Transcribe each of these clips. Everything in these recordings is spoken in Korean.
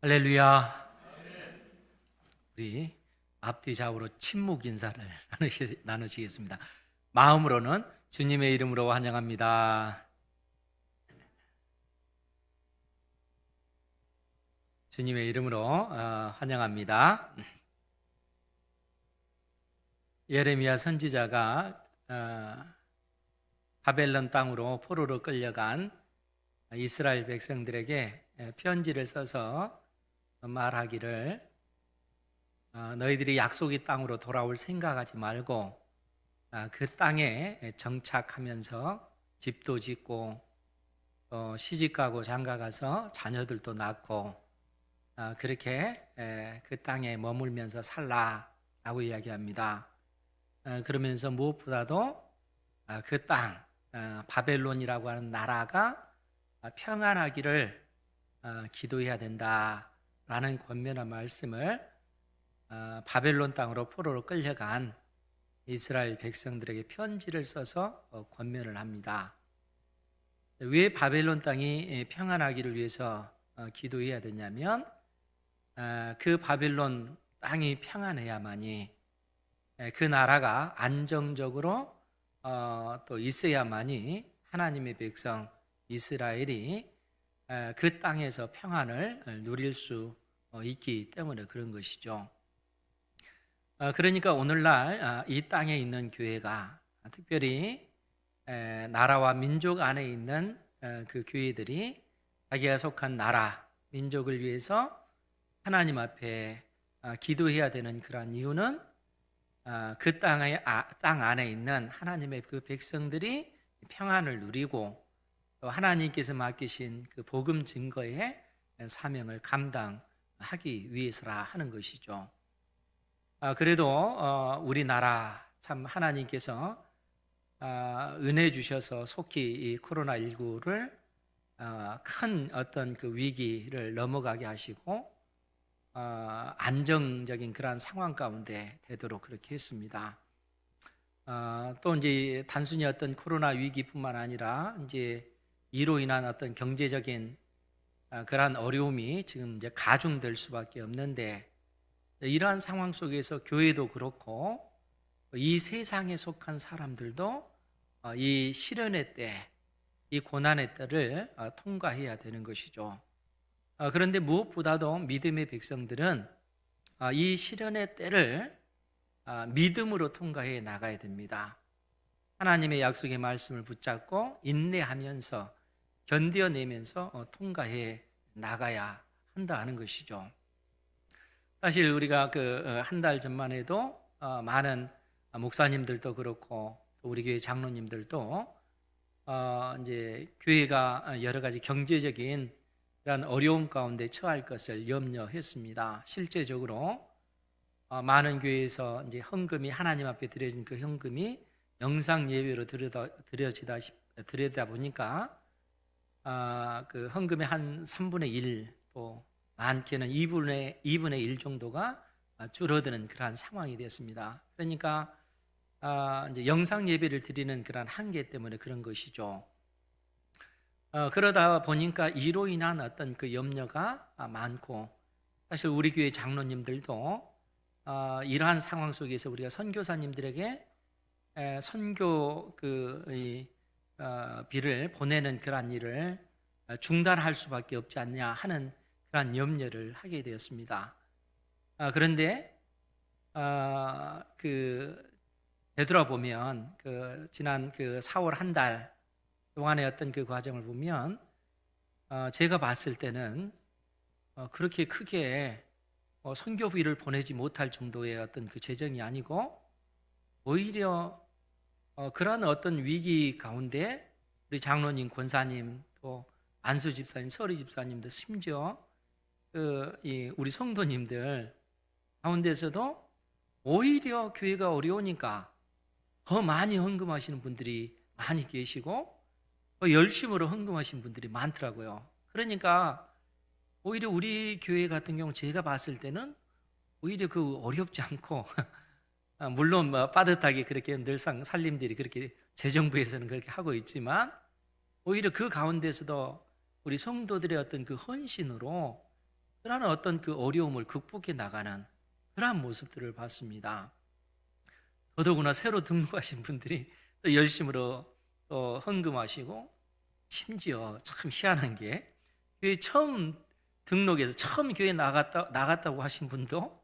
할렐루야. 우리 앞뒤 좌우로 침묵 인사를 나누시겠습니다. 마음으로는 주님의 이름으로 환영합니다. 주님의 이름으로 환영합니다. 예레미야 선지자가 바벨론 땅으로 포로로 끌려간 이스라엘 백성들에게 편지를 써서 말하기를 너희들이 약속의 땅으로 돌아올 생각하지 말고 그 땅에 정착하면서 집도 짓고 시집가고 장가가서 자녀들도 낳고 그렇게 그 땅에 머물면서 살라라고 이야기합니다. 그러면서 무엇보다도 그 땅 바벨론이라고 하는 나라가 평안하기를 기도해야 된다라는 권면한 말씀을 바벨론 땅으로 포로로 끌려간 이스라엘 백성들에게 편지를 써서 권면을 합니다. 왜 바벨론 땅이 평안하기를 위해서 기도해야 되냐면 그 바벨론 땅이 평안해야만이 그 나라가 안정적으로 또 있어야만이 하나님의 백성 이스라엘이 그 땅에서 평안을 누릴 수 있기 때문에 그런 것이죠. 그러니까 오늘날 이 땅에 있는 교회가 특별히 나라와 민족 안에 있는 그 교회들이 자기가 속한 나라, 민족을 위해서 하나님 앞에 기도해야 되는 그런 이유는 그 땅 안에 있는 하나님의 그 백성들이 평안을 누리고 또 하나님께서 맡기신 그 복음 증거의 사명을 감당하기 위해서라 하는 것이죠. 그래도 우리나라 참 하나님께서 은혜 주셔서 속히 이 코로나19를 큰 어떤 그 위기를 넘어가게 하시고 안정적인 그러한 상황 가운데 되도록 그렇게 했습니다. 또 이제 단순히 어떤 코로나 위기뿐만 아니라 이제 이로 인한 어떤 경제적인 그러한 어려움이 지금 이제 가중될 수밖에 없는데 이러한 상황 속에서 교회도 그렇고 이 세상에 속한 사람들도 이 시련의 때, 이 고난의 때를 통과해야 되는 것이죠. 그런데 무엇보다도 믿음의 백성들은 이 시련의 때를 믿음으로 통과해 나가야 됩니다. 하나님의 약속의 말씀을 붙잡고 인내하면서 견뎌내면서 통과해 나가야 한다 하는 것이죠. 사실 우리가 그 한 달 전만 해도 많은 목사님들도 그렇고 또 우리 교회 장로님들도 이제 교회가 여러 가지 경제적인 그런 어려움 가운데 처할 것을 염려했습니다. 실제적으로 많은 교회에서 이제 헌금이 하나님 앞에 드려진 그 헌금이 영상 예배로 드려지다 보니까 그 헌금의 한 3분의 1, 또 많게는 2분의 1 정도가 줄어드는 그러한 상황이 됐습니다. 그러니까 이제 영상 예배를 드리는 그러한 한계 때문에 그런 것이죠. 그러다 보니까 이로 인한 어떤 그 염려가 많고, 사실 우리 교회 장로님들도 이러한 상황 속에서 우리가 선교사님들에게 선교 비를 보내는 그러한 일을 중단할 수밖에 없지 않냐 하는 그러한 염려를 하게 되었습니다. 그런데 되돌아보면 지난 4월 한 달 동안의 어떤 그 과정을 보면 제가 봤을 때는 그렇게 크게 선교비를 보내지 못할 정도의 어떤 그 재정이 아니고 오히려 그러한 어떤 위기 가운데 우리 장로님, 권사님, 또 안수 집사님, 서리 집사님들, 심지어 우리 성도님들 가운데서도 오히려 교회가 어려우니까 더 많이 헌금하시는 분들이 많이 계시고 더 열심으로 헌금하신 분들이 많더라고요. 그러니까 오히려 우리 교회 같은 경우 제가 봤을 때는 오히려 그 어렵지 않고 물론 빠듯하게 그렇게 늘상 살림들이 그렇게 재정부에서는 그렇게 하고 있지만 오히려 그 가운데서도 우리 성도들의 어떤 그 헌신으로 그러한 어떤 그 어려움을 극복해 나가는 그러한 모습들을 봤습니다. 더더구나 새로 등록하신 분들이 또 열심으로 또 헌금하시고, 심지어 참 희한한 게 교회 처음 등록해서 처음 교회 나갔다고 하신 분도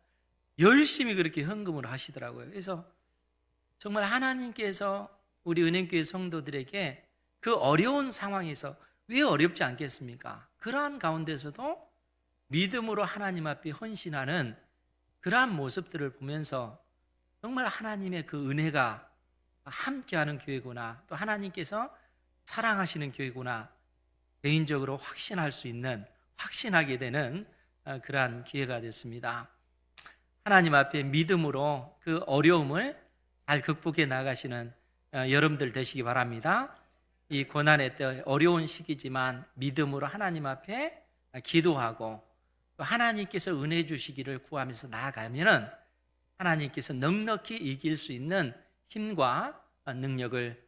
열심히 그렇게 헌금을 하시더라고요. 그래서 정말 하나님께서 우리 은행교회 성도들에게 그 어려운 상황에서, 왜 어렵지 않겠습니까? 그러한 가운데서도 믿음으로 하나님 앞에 헌신하는 그러한 모습들을 보면서 정말 하나님의 그 은혜가 함께하는 교회구나, 또 하나님께서 사랑하시는 교회구나, 개인적으로 확신하게 되는 그러한 기회가 됐습니다. 하나님 앞에 믿음으로 그 어려움을 잘 극복해 나가시는 여러분들 되시기 바랍니다. 이 고난의 때, 어려운 시기지만 믿음으로 하나님 앞에 기도하고 또 하나님께서 은혜 주시기를 구하면서 나아가면은 하나님께서 넉넉히 이길 수 있는 힘과 능력을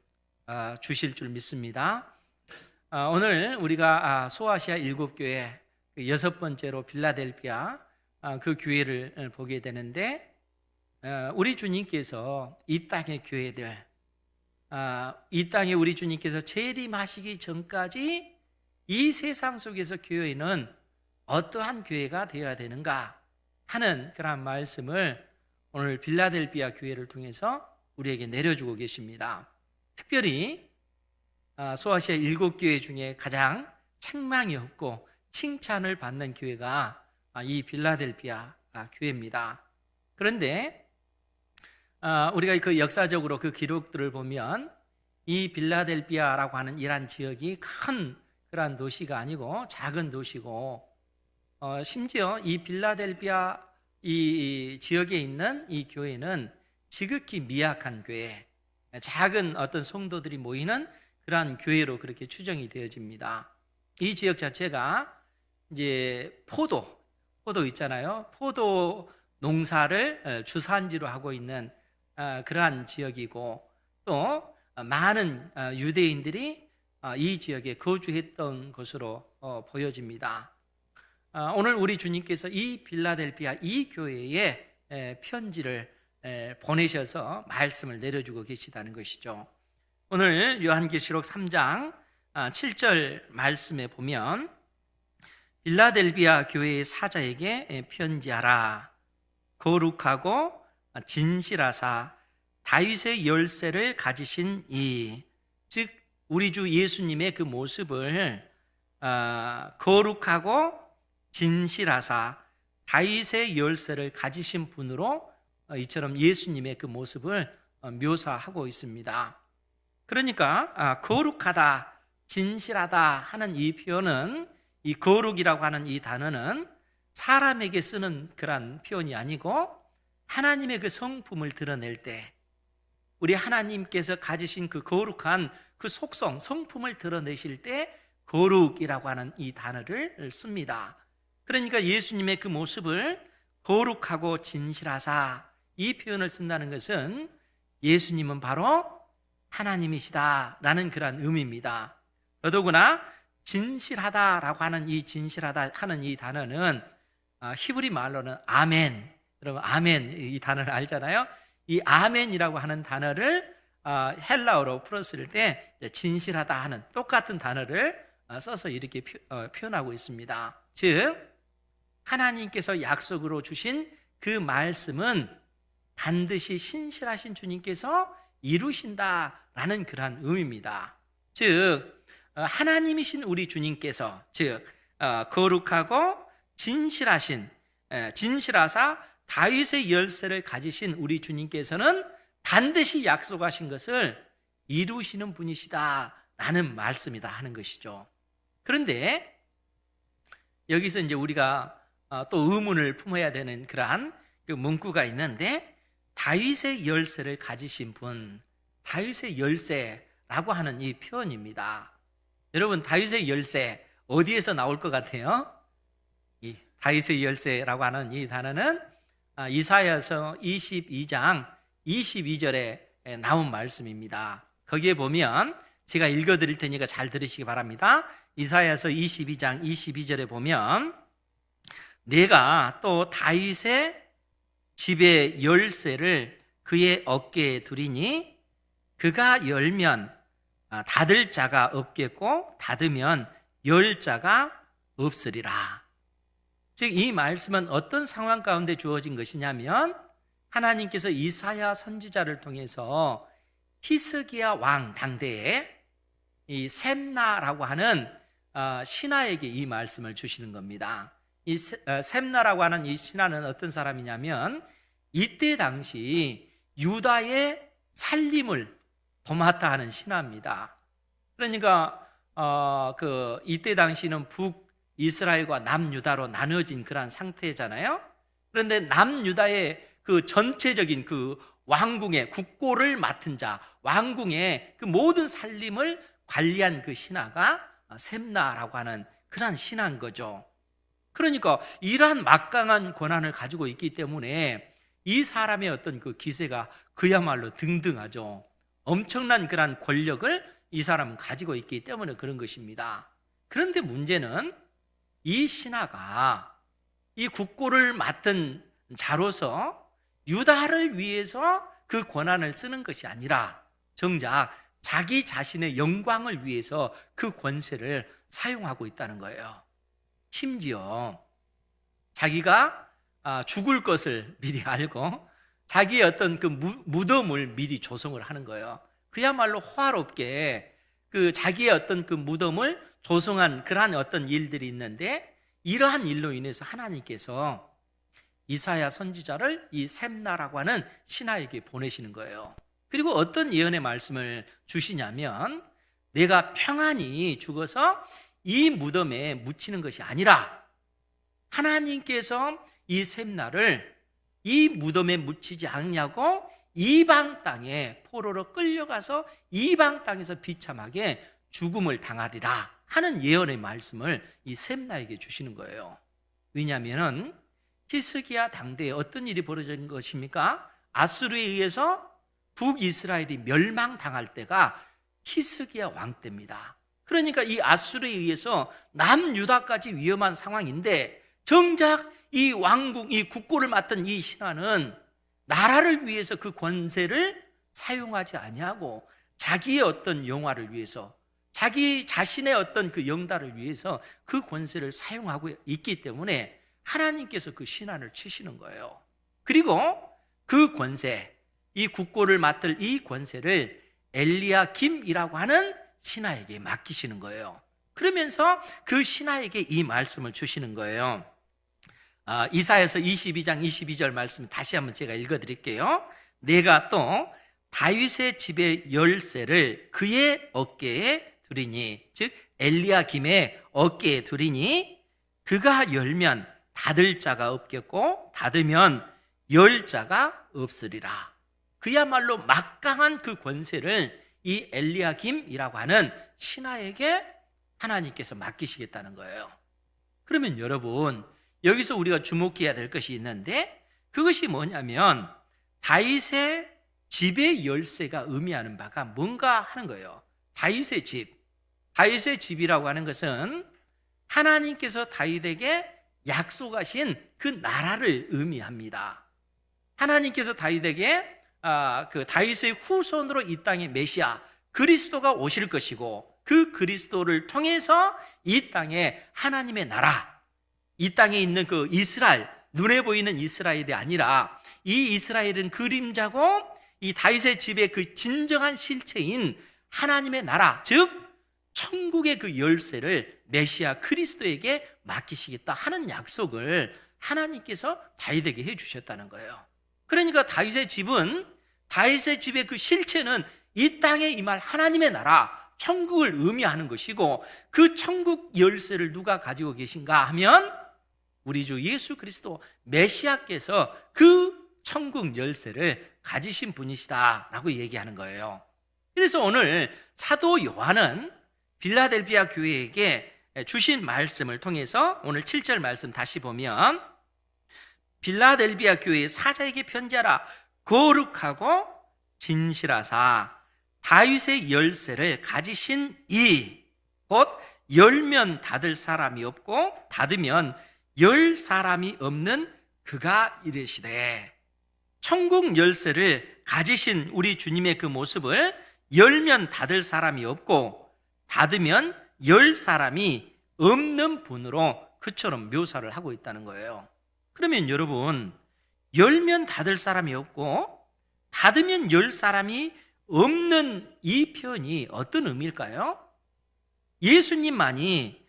주실 줄 믿습니다. 오늘 우리가 소아시아 7교회 6번째로 빌라델피아 그 교회를 보게 되는데, 우리 주님께서 이 땅의 교회들, 이 땅에 우리 주님께서 재림하시기 전까지 이 세상 속에서 교회는 어떠한 교회가 되어야 되는가 하는 그런 말씀을 오늘 빌라델피아 교회를 통해서 우리에게 내려주고 계십니다. 특별히 소아시아 7교회 중에 가장 책망이 없고 칭찬을 받는 교회가 이 빌라델피아 교회입니다. 그런데 우리가 그 역사적으로 그 기록들을 보면 이 빌라델피아라고 하는 이란 지역이 큰 그러한 도시가 아니고 작은 도시고, 심지어 이 빌라델피아 이 지역에 있는 이 교회는 지극히 미약한 교회, 작은 어떤 성도들이 모이는 그러한 교회로 그렇게 추정이 되어집니다. 이 지역 자체가 이제 포도 있잖아요. 포도 농사를 주산지로 하고 있는 그러한 지역이고, 또 많은 유대인들이 이 지역에 거주했던 것으로 보여집니다. 오늘 우리 주님께서 이 빌라델피아 이 교회에 편지를 보내셔서 말씀을 내려주고 계시다는 것이죠. 오늘 요한계시록 3장 7절 말씀에 보면, 빌라델비아 교회의 사자에게 편지하라. 거룩하고 진실하사 다윗의 열쇠를 가지신 이, 즉 우리 주 예수님의 그 모습을 거룩하고 진실하사 다윗의 열쇠를 가지신 분으로 이처럼 예수님의 그 모습을 묘사하고 있습니다. 그러니까 거룩하다, 진실하다 하는 이 표현은, 이 거룩이라고 하는 이 단어는 사람에게 쓰는 그런 표현이 아니고 하나님의 그 성품을 드러낼 때, 우리 하나님께서 가지신 그 거룩한 그 속성, 성품을 드러내실 때 거룩이라고 하는 이 단어를 씁니다. 그러니까 예수님의 그 모습을 거룩하고 진실하사 이 표현을 쓴다는 것은 예수님은 바로 하나님이시다라는 그런 의미입니다. 더더구나 진실하다라고 하는 이 진실하다 하는 이 단어는 히브리 말로는 아멘. 여러분 아멘 이 단어를 알잖아요. 이 아멘이라고 하는 단어를 헬라어로 풀었을 때 진실하다 하는 똑같은 단어를 써서 이렇게 표현하고 있습니다. 즉 하나님께서 약속으로 주신 그 말씀은 반드시 신실하신 주님께서 이루신다라는 그러한 의미입니다. 즉 하나님이신 우리 주님께서, 즉 거룩하고 진실하사 다윗의 열쇠를 가지신 우리 주님께서는 반드시 약속하신 것을 이루시는 분이시다라는 말씀이다 하는 것이죠. 그런데 여기서 이제 우리가 또 의문을 품어야 되는 그러한 그 문구가 있는데, 다윗의 열쇠를 가지신 분, 다윗의 열쇠라고 하는 이 표현입니다. 여러분 다윗의 열쇠 어디에서 나올 것 같아요? 이 다윗의 열쇠라고 하는 이 단어는 이사야서 22장 22절에 나온 말씀입니다. 거기에 보면 제가 읽어드릴 테니까 잘 들으시기 바랍니다. 이사야서 22장 22절에 보면, 내가 또 다윗의 집의 열쇠를 그의 어깨에 두리니 그가 열면 닫을 자가 없겠고 닫으면 열 자가 없으리라. 즉 이 말씀은 어떤 상황 가운데 주어진 것이냐면 하나님께서 이사야 선지자를 통해서 히스기야 왕 당대에 이 셈나라고 하는 신하에게 이 말씀을 주시는 겁니다. 이 셈나라고 하는 이 신하는 어떤 사람이냐면 이때 당시 유다의 살림을 도맡아 하는 신하입니다. 그러니까 이때 당시는 북이스라엘과 남유다로 나눠진 그런 상태잖아요. 그런데 남유다의 그 전체적인 그 왕궁의 국고를 맡은 자, 왕궁의 그 모든 살림을 관리한 그 신하가 셈나라고 하는 그런 신하인 거죠. 그러니까 이러한 막강한 권한을 가지고 있기 때문에 이 사람의 어떤 그 기세가 그야말로 등등하죠. 엄청난 그런 권력을 이 사람은 가지고 있기 때문에 그런 것입니다. 그런데 문제는 이 신하가 이 국고를 맡은 자로서 유다를 위해서 그 권한을 쓰는 것이 아니라 정작 자기 자신의 영광을 위해서 그 권세를 사용하고 있다는 거예요. 심지어 자기가 죽을 것을 미리 알고 자기의 어떤 그 무덤을 미리 조성을 하는 거예요. 그야말로 호화롭게 그 자기의 어떤 그 무덤을 조성한 그러한 어떤 일들이 있는데, 이러한 일로 인해서 하나님께서 이사야 선지자를 이 셈나라고 하는 신하에게 보내시는 거예요. 그리고 어떤 예언의 말씀을 주시냐면 내가 평안히 죽어서 이 무덤에 묻히는 것이 아니라 하나님께서 이 셈나를 이 무덤에 묻히지 않냐고 이방 땅에 포로로 끌려가서 이방 땅에서 비참하게 죽음을 당하리라 하는 예언의 말씀을 이 셈나에게 주시는 거예요. 왜냐하면 히스기야 당대에 어떤 일이 벌어진 것입니까? 아수르에 의해서 북이스라엘이 멸망당할 때가 히스기야 왕 때입니다. 그러니까 이 아수르에 의해서 남유다까지 위험한 상황인데 정작 이 왕국, 이 국고를 맡은 이 신하는 나라를 위해서 그 권세를 사용하지 아니하고 자기의 어떤 영화를 위해서, 자기 자신의 어떤 그 영달을 위해서 그 권세를 사용하고 있기 때문에 하나님께서 그 신하를 치시는 거예요. 그리고 그 권세, 이 국고를 맡을 이 권세를 엘리야김이라고 하는 신하에게 맡기시는 거예요. 그러면서 그 신하에게 이 말씀을 주시는 거예요. 이사야서 22장 22절 말씀 다시 한번 제가 읽어드릴게요. 내가 또 다윗의 집의 열쇠를 그의 어깨에 두리니, 즉 엘리야김의 어깨에 두리니 그가 열면 닫을 자가 없겠고 닫으면 열 자가 없으리라. 그야말로 막강한 그 권세를 이 엘리야김이라고 하는 신하에게 하나님께서 맡기시겠다는 거예요. 그러면 여러분, 여기서 우리가 주목해야 될 것이 있는데 그것이 뭐냐면 다윗의 집의 열쇠가 의미하는 바가 뭔가 하는 거예요. 다윗의 집, 다윗의 집이라고 하는 것은 하나님께서 다윗에게 약속하신 그 나라를 의미합니다. 하나님께서 다윗에게 그 다윗의 후손으로 이 땅에 메시아 그리스도가 오실 것이고 그 그리스도를 통해서 이 땅에 하나님의 나라, 이 땅에 있는 그 이스라엘, 눈에 보이는 이스라엘이 아니라 이 이스라엘은 그림자고 이 다윗의 집의 그 진정한 실체인 하나님의 나라, 즉 천국의 그 열쇠를 메시아 그리스도에게 맡기시겠다 하는 약속을 하나님께서 다윗에게 해주셨다는 거예요. 그러니까 다윗의 집은, 다윗의 집의 그 실체는 이 땅에 임할 하나님의 나라, 천국을 의미하는 것이고 그 천국 열쇠를 누가 가지고 계신가 하면 우리 주 예수 그리스도 메시아께서 그 천국 열쇠를 가지신 분이시다라고 얘기하는 거예요. 그래서 오늘 사도 요한은 빌라델비아 교회에게 주신 말씀을 통해서 오늘 7절 말씀 다시 보면 빌라델비아 교회의 사자에게 편지하라. 거룩하고 진실하사 다윗의 열쇠를 가지신 이 곧 열면 닫을 사람이 없고 닫으면 열 사람이 없는 그가 이르시되, 천국 열쇠를 가지신 우리 주님의 그 모습을 열면 닫을 사람이 없고 닫으면 열 사람이 없는 분으로 그처럼 묘사를 하고 있다는 거예요. 그러면 여러분, 열면 닫을 사람이 없고 닫으면 열 사람이 없는 이 표현이 어떤 의미일까요? 예수님만이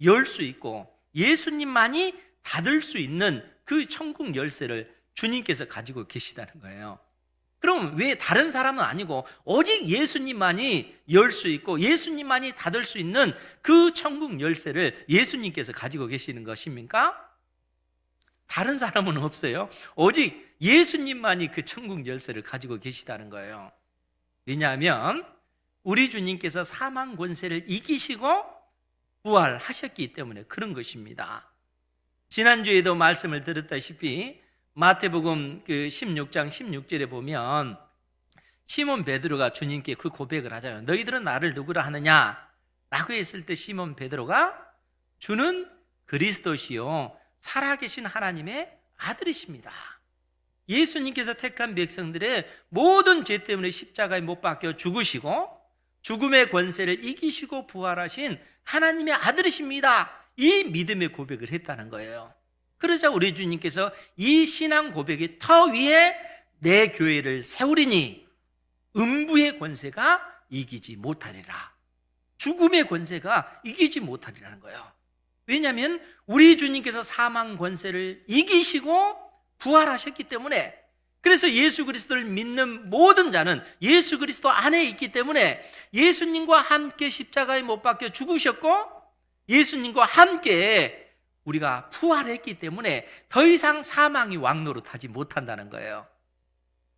열 수 있고 예수님만이 닫을 수 있는 그 천국 열쇠를 주님께서 가지고 계시다는 거예요. 그럼 왜 다른 사람은 아니고 오직 예수님만이 열 수 있고 예수님만이 닫을 수 있는 그 천국 열쇠를 예수님께서 가지고 계시는 것입니까? 다른 사람은 없어요. 오직 예수님만이 그 천국 열쇠를 가지고 계시다는 거예요. 왜냐하면 우리 주님께서 사망 권세를 이기시고 부활하셨기 때문에 그런 것입니다. 지난주에도 말씀을 드렸다시피 마태복음 그 16장 16절에 보면 시몬 베드로가 주님께 그 고백을 하잖아요. 너희들은 나를 누구라 하느냐? 라고 했을 때 시몬 베드로가 주는 그리스도시요 살아계신 하나님의 아들이십니다. 예수님께서 택한 백성들의 모든 죄 때문에 십자가에 못 박혀 죽으시고 죽음의 권세를 이기시고 부활하신 하나님의 아들이십니다. 이 믿음의 고백을 했다는 거예요. 그러자 우리 주님께서 이 신앙 고백의 터 위에 내 교회를 세우리니 음부의 권세가 이기지 못하리라. 죽음의 권세가 이기지 못하리라는 거예요. 왜냐하면 우리 주님께서 사망 권세를 이기시고 부활하셨기 때문에, 그래서 예수 그리스도를 믿는 모든 자는 예수 그리스도 안에 있기 때문에 예수님과 함께 십자가에 못 박혀 죽으셨고 예수님과 함께 우리가 부활했기 때문에 더 이상 사망이 왕노릇하지 못한다는 거예요.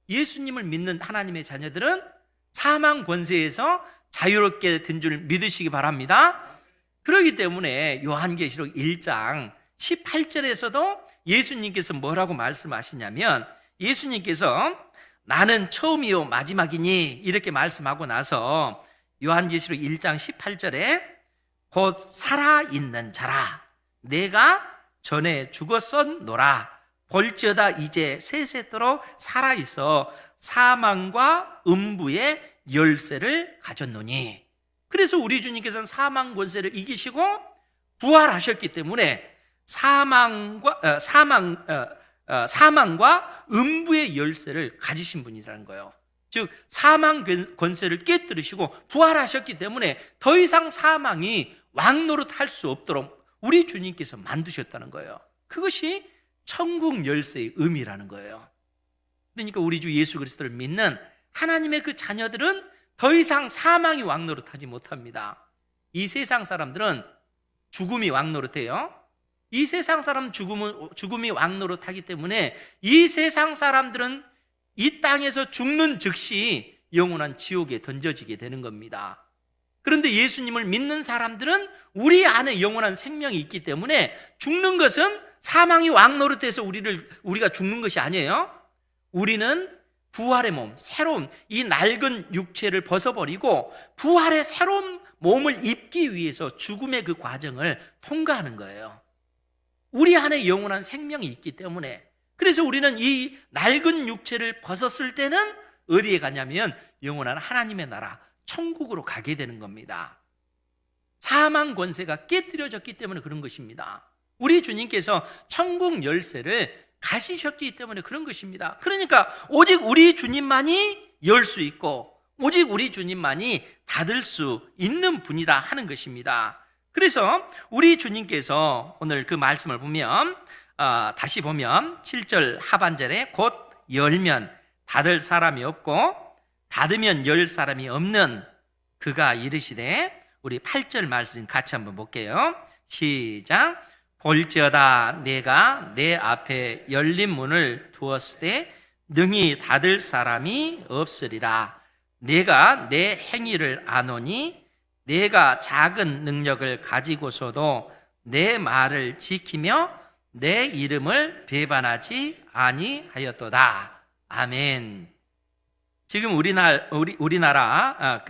예수님을 믿는 하나님의 자녀들은 사망 권세에서 자유롭게 된 줄 믿으시기 바랍니다. 그렇기 때문에 요한계시록 1장 18절에서도 예수님께서 뭐라고 말씀하시냐면, 예수님께서 나는 처음이요 마지막이니 이렇게 말씀하고 나서 요한계시록 1장 18절에 곧 살아있는 자라 내가 전에 죽었었노라 볼지어다 이제 세세토록 살아있어 사망과 음부의 열쇠를 가졌노니. 그래서 우리 주님께서는 사망 권세를 이기시고 부활하셨기 때문에 사망과 음부의 열쇠를 가지신 분이라는 거예요. 즉 사망 권세를 깨뜨리시고 부활하셨기 때문에 더 이상 사망이 왕노릇할 수 없도록 우리 주님께서 만드셨다는 거예요. 그것이 천국 열쇠의 의미라는 거예요. 그러니까 우리 주 예수 그리스도를 믿는 하나님의 그 자녀들은 더 이상 사망이 왕노릇하지 못합니다. 이 세상 사람들은 죽음이 왕노릇해요. 이 세상 사람 죽음이 왕노릇하기 때문에 이 세상 사람들은 이 땅에서 죽는 즉시 영원한 지옥에 던져지게 되는 겁니다. 그런데 예수님을 믿는 사람들은 우리 안에 영원한 생명이 있기 때문에 죽는 것은 사망이 왕노릇해서 우리가 죽는 것이 아니에요. 우리는 부활의 몸, 새로운 이 낡은 육체를 벗어버리고 부활의 새로운 몸을 입기 위해서 죽음의 그 과정을 통과하는 거예요. 우리 안에 영원한 생명이 있기 때문에, 그래서 우리는 이 낡은 육체를 벗었을 때는 어디에 가냐면 영원한 하나님의 나라 천국으로 가게 되는 겁니다. 사망 권세가 깨뜨려졌기 때문에 그런 것입니다. 우리 주님께서 천국 열쇠를 가지셨기 때문에 그런 것입니다. 그러니까 오직 우리 주님만이 열 수 있고 오직 우리 주님만이 닫을 수 있는 분이다 하는 것입니다. 그래서 우리 주님께서 오늘 그 말씀을 보면 다시 보면 7절 하반절에 곧 열면 닫을 사람이 없고 닫으면 열 사람이 없는 그가 이르시되, 우리 8절 말씀 같이 한번 볼게요. 시작. 볼지어다 내가 내 앞에 열린 문을 두었으되 능히 닫을 사람이 없으리라. 내가 내 행위를 아노니 내가 작은 능력을 가지고서도 내 말을 지키며 내 이름을 배반하지 아니하였도다. 아멘. 지금 우리나라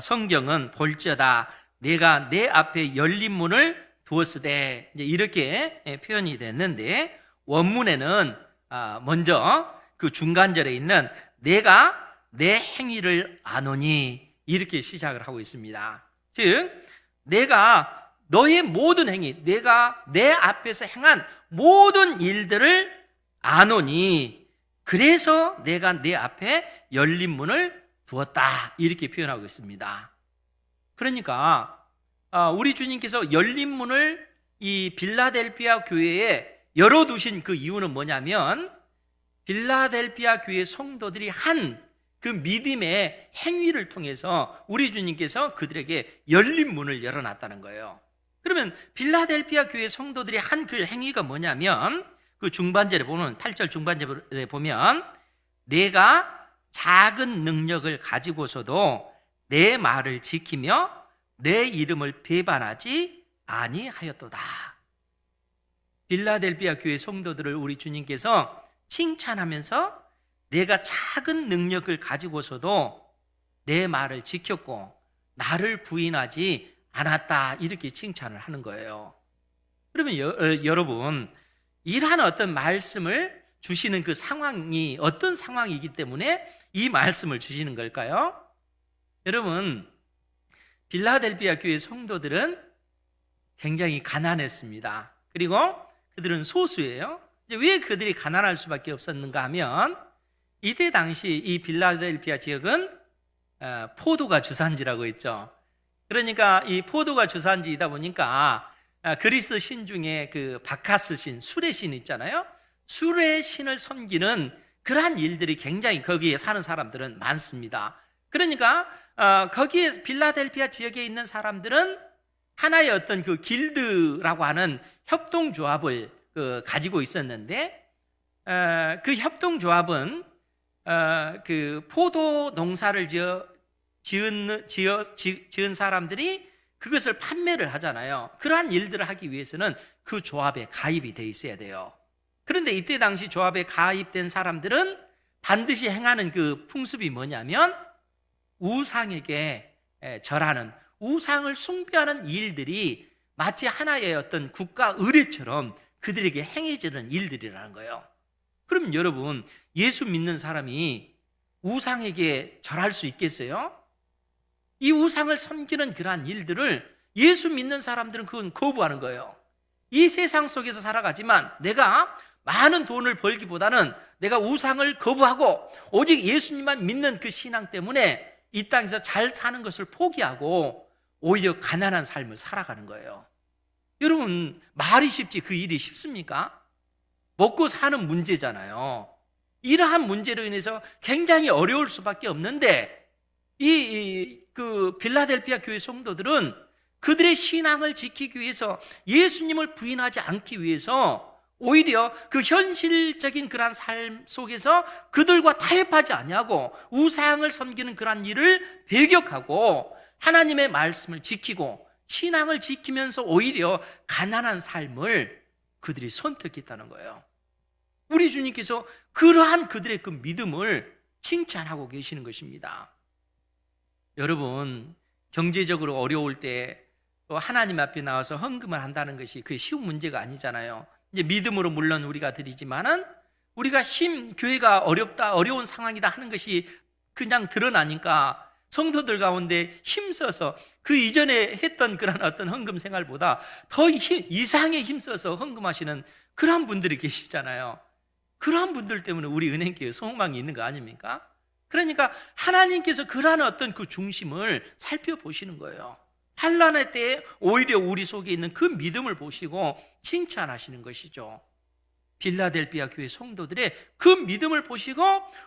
성경은 볼지어다 내가 내 앞에 열린 문을 두었으되, 이제 이렇게 표현이 됐는데, 원문에는 먼저 그 중간절에 있는 내가 내 행위를 아노니 이렇게 시작을 하고 있습니다. 즉 내가 너의 모든 행위, 내가 내 앞에서 행한 모든 일들을 아노니, 그래서 내가 내 앞에 열린 문을 두었다 이렇게 표현하고 있습니다. 그러니까 우리 주님께서 열린 문을 이 빌라델피아 교회에 열어두신 그 이유는 뭐냐면, 빌라델피아 교회 성도들이 한 그 믿음의 행위를 통해서 우리 주님께서 그들에게 열린 문을 열어놨다는 거예요. 그러면 빌라델피아 교회 성도들이 한 그 행위가 뭐냐면, 그 중반절에 보면 8절 중반절에 보면 내가 작은 능력을 가지고서도 내 말을 지키며 내 이름을 배반하지 아니하였도다. 빌라델피아 교회 성도들을 우리 주님께서 칭찬하면서 내가 작은 능력을 가지고서도 내 말을 지켰고 나를 부인하지 않았다 이렇게 칭찬을 하는 거예요. 그러면 여러분, 이러한 어떤 말씀을 주시는 그 상황이 어떤 상황이기 때문에 이 말씀을 주시는 걸까요? 여러분, 빌라델피아 교회 성도들은 굉장히 가난했습니다. 그리고 그들은 소수예요. 왜 그들이 가난할 수밖에 없었는가 하면, 이때 당시 이 빌라델피아 지역은 포도가 주산지라고 했죠. 그러니까 이 포도가 주산지이다 보니까 그리스 신 중에 그 바카스 신, 술의 신 있잖아요. 술의 신을 섬기는 그러한 일들이 굉장히 거기에 사는 사람들은 많습니다. 그러니까 거기에 빌라델피아 지역에 있는 사람들은 하나의 어떤 그 길드라고 하는 협동조합을 가지고 있었는데, 그 협동조합은 그 포도 농사를 지은 사람들이 그것을 판매를 하잖아요. 그러한 일들을 하기 위해서는 그 조합에 가입이 돼 있어야 돼요. 그런데 이때 당시 조합에 가입된 사람들은 반드시 행하는 그 풍습이 뭐냐면, 우상에게 절하는, 우상을 숭배하는 일들이 마치 하나의 어떤 국가 의례처럼 그들에게 행해지는 일들이라는 거예요. 그럼 여러분, 예수 믿는 사람이 우상에게 절할 수 있겠어요? 이 우상을 섬기는 그러한 일들을 예수 믿는 사람들은 그건 거부하는 거예요. 이 세상 속에서 살아가지만 내가 많은 돈을 벌기보다는 내가 우상을 거부하고 오직 예수님만 믿는 그 신앙 때문에 이 땅에서 잘 사는 것을 포기하고 오히려 가난한 삶을 살아가는 거예요. 여러분, 말이 쉽지 그 일이 쉽습니까? 먹고 사는 문제잖아요. 이러한 문제로 인해서 굉장히 어려울 수밖에 없는데, 그 빌라델피아 교회 성도들은 그들의 신앙을 지키기 위해서, 예수님을 부인하지 않기 위해서 오히려 그 현실적인 그러한 삶 속에서 그들과 타협하지 아니하고 우상을 섬기는 그러한 일을 배격하고 하나님의 말씀을 지키고 신앙을 지키면서 오히려 가난한 삶을 그들이 선택했다는 거예요. 우리 주님께서 그러한 그들의 그 믿음을 칭찬하고 계시는 것입니다. 여러분, 경제적으로 어려울 때 또 하나님 앞에 나와서 헌금을 한다는 것이 그게 쉬운 문제가 아니잖아요. 이제 믿음으로 물론 우리가 드리지만은 우리가 교회가 어려운 상황이다 하는 것이 그냥 드러나니까 성도들 가운데 힘써서 그 이전에 했던 그런 어떤 헌금 생활보다 더 이상의 힘써서 헌금하시는 그러한 분들이 계시잖아요. 그러한 분들 때문에 우리 은행교회 소망이 있는 거 아닙니까? 그러니까 하나님께서 그러한 어떤 그 중심을 살펴보시는 거예요. 환난의 때에 오히려 우리 속에 있는 그 믿음을 보시고 칭찬하시는 것이죠. 빌라델피아 교회 성도들의 그 믿음을 보시고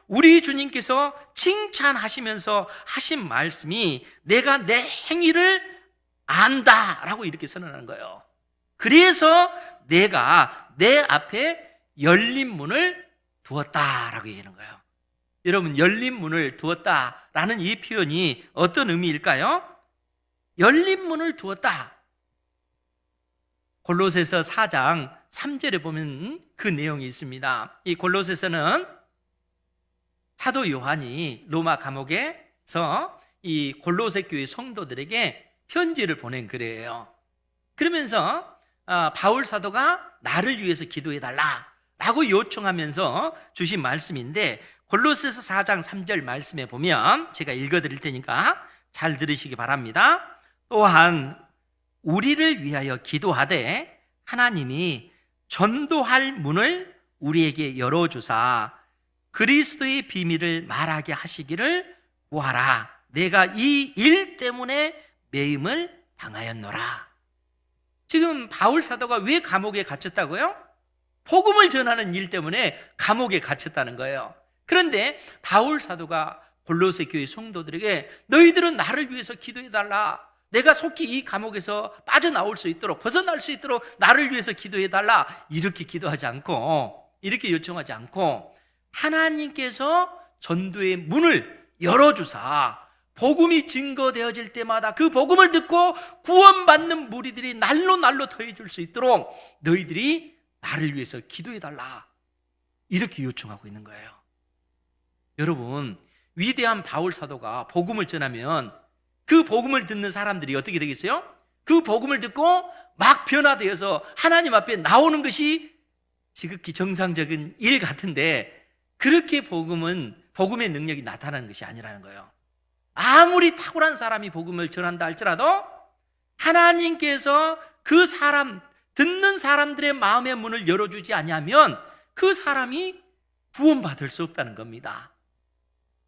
우리 주님께서 칭찬하시면서 하신 말씀이 내가 내 행위를 안다라고 이렇게 선언하는 거예요. 그래서 내가 내 앞에 열린 문을 두었다라고 얘기하는 거예요. 여러분, 열린 문을 두었다라는 이 표현이 어떤 의미일까요? 열린 문을 두었다. 골로새서 4장 3절에 보면 그 내용이 있습니다. 이 골로새서는 사도 요한이 로마 감옥에서 이 골로새 교회 성도들에게 편지를 보낸 글이에요. 그러면서 바울 사도가 나를 위해서 기도해달라라고 요청하면서 주신 말씀인데, 골로새서 4장 3절 말씀에 보면 제가 읽어드릴 테니까 잘 들으시기 바랍니다. 또한 우리를 위하여 기도하되 하나님이 전도할 문을 우리에게 열어주사 그리스도의 비밀을 말하게 하시기를 구하라. 내가 이 일 때문에 매임을 당하였노라. 지금 바울 사도가 왜 감옥에 갇혔다고요? 복음을 전하는 일 때문에 감옥에 갇혔다는 거예요. 그런데 바울 사도가 골로새 교회 성도들에게 너희들은 나를 위해서 기도해달라, 내가 속히 이 감옥에서 빠져나올 수 있도록, 벗어날 수 있도록 나를 위해서 기도해달라, 이렇게 기도하지 않고, 이렇게 요청하지 않고 하나님께서 전도의 문을 열어주사 복음이 증거되어질 때마다 그 복음을 듣고 구원받는 무리들이 날로 더해질 수 있도록 너희들이 나를 위해서 기도해달라, 이렇게 요청하고 있는 거예요. 여러분, 위대한 바울 사도가 복음을 전하면 그 복음을 듣는 사람들이 어떻게 되겠어요? 그 복음을 듣고 막 변화되어서 하나님 앞에 나오는 것이 지극히 정상적인 일 같은데, 그렇게 복음의 능력이 나타나는 것이 아니라는 거예요. 아무리 탁월한 사람이 복음을 전한다 할지라도 하나님께서 그 사람, 듣는 사람들의 마음의 문을 열어주지 아니하면 그 사람이 구원받을 수 없다는 겁니다.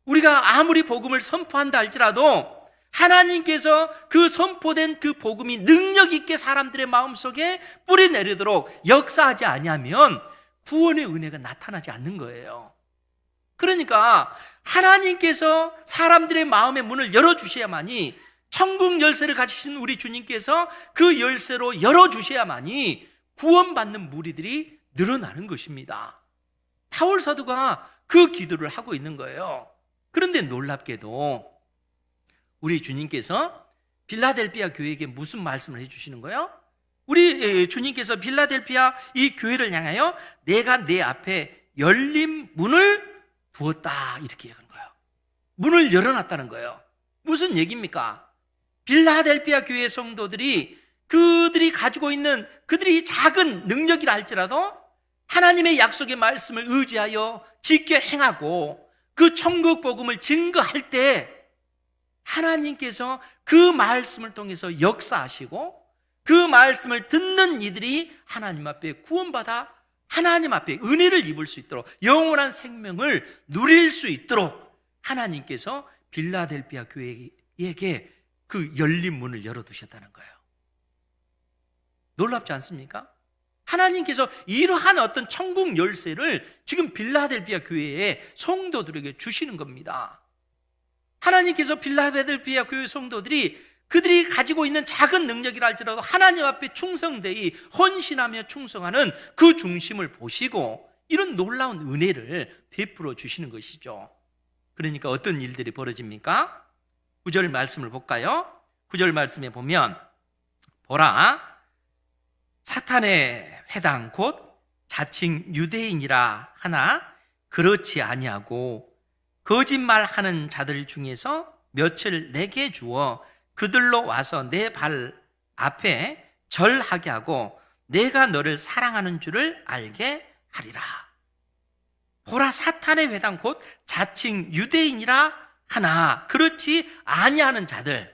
우리가 아무리 복음을 선포한다 할지라도 하나님께서 그 선포된 그 복음이 능력 있게 사람들의 마음속에 뿌리 내리도록 역사하지 아니하면 구원의 은혜가 나타나지 않는 거예요. 그러니까 하나님께서 사람들의 마음의 문을 열어주셔야만이, 천국 열쇠를 가지신 우리 주님께서 그 열쇠로 열어주셔야만이 구원받는 무리들이 늘어나는 것입니다. 바울 사도가 그 기도를 하고 있는 거예요. 그런데 놀랍게도 우리 주님께서 빌라델비아 교회에게 무슨 말씀을 해주시는 거예요? 우리 주님께서 빌라델비아 이 교회를 향하여 내가 내 앞에 열린 문을 두었다, 이렇게 얘기하는 거예요. 문을 열어놨다는 거예요. 무슨 얘기입니까? 빌라델비아 교회 성도들이 그들이 가지고 있는 그들이 작은 능력이라 할지라도 하나님의 약속의 말씀을 의지하여 지켜 행하고 그 천국 복음을 증거할 때 하나님께서 그 말씀을 통해서 역사하시고 그 말씀을 듣는 이들이 하나님 앞에 구원받아 하나님 앞에 은혜를 입을 수 있도록, 영원한 생명을 누릴 수 있도록 하나님께서 빌라델비아 교회에게 그 열린 문을 열어두셨다는 거예요. 놀랍지 않습니까? 하나님께서 이러한 어떤 천국 열쇠를 지금 빌라델비아 교회의 성도들에게 주시는 겁니다. 하나님께서 빌라델비아 교회 성도들이 그들이 가지고 있는 작은 능력이라 할지라도 하나님 앞에 충성되이 헌신하며 충성하는 그 중심을 보시고 이런 놀라운 은혜를 베풀어 주시는 것이죠. 그러니까 어떤 일들이 벌어집니까? 9절 말씀을 볼까요? 9절 말씀에 보면 보라, 사탄의 회당 곧 자칭 유대인이라 하나 그렇지 아니하고 거짓말하는 자들 중에서 몇을 내게 주어 그들로 와서 내 발 앞에 절하게 하고 내가 너를 사랑하는 줄을 알게 하리라. 보라, 사탄의 회당 곧 자칭 유대인이라 하나 그렇지 아니하는 자들.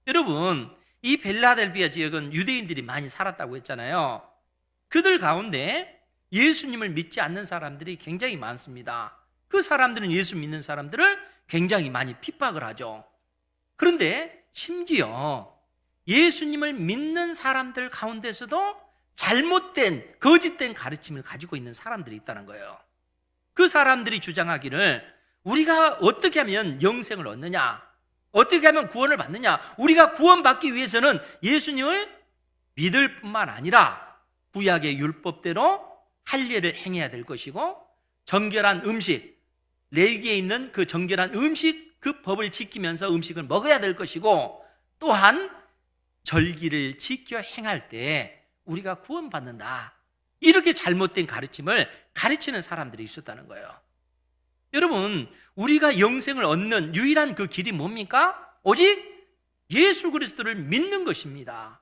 여러분, 이 빌라델비아 지역은 유대인들이 많이 살았다고 했잖아요. 그들 가운데 예수님을 믿지 않는 사람들이 굉장히 많습니다. 그 사람들은 예수 믿는 사람들을 굉장히 많이 핍박을 하죠. 그런데 심지어 예수님을 믿는 사람들 가운데서도 잘못된, 거짓된 가르침을 가지고 있는 사람들이 있다는 거예요. 그 사람들이 주장하기를 우리가 어떻게 하면 영생을 얻느냐, 어떻게 하면 구원을 받느냐, 우리가 구원받기 위해서는 예수님을 믿을 뿐만 아니라 구약의 율법대로 할례를 행해야 될 것이고 정결한 음식, 레위기에 있는 그 정결한 음식, 그 법을 지키면서 음식을 먹어야 될 것이고 또한 절기를 지켜 행할 때 우리가 구원받는다, 이렇게 잘못된 가르침을 가르치는 사람들이 있었다는 거예요. 여러분, 우리가 영생을 얻는 유일한 그 길이 뭡니까? 오직 예수 그리스도를 믿는 것입니다.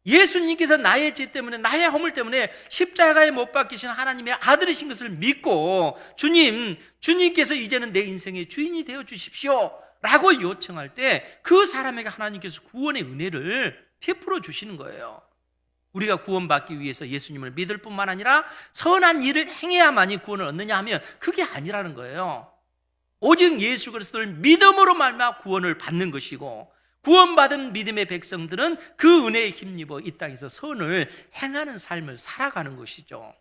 예수님께서 나의 죄 때문에, 나의 허물 때문에 십자가에 못 박히신 하나님의 아들이신 것을 믿고 주님께서 이제는 내 인생의 주인이 되어 주십시오 라고 요청할 때 그 사람에게 하나님께서 구원의 은혜를 베풀어 주시는 거예요. 우리가 구원받기 위해서 예수님을 믿을 뿐만 아니라 선한 일을 행해야만이 구원을 얻느냐 하면 그게 아니라는 거예요. 오직 예수 그리스도를 믿음으로 말미암아 구원을 받는 것이고, 구원받은 믿음의 백성들은 그 은혜에 힘입어 이 땅에서 선을 행하는 삶을 살아가는 것이죠.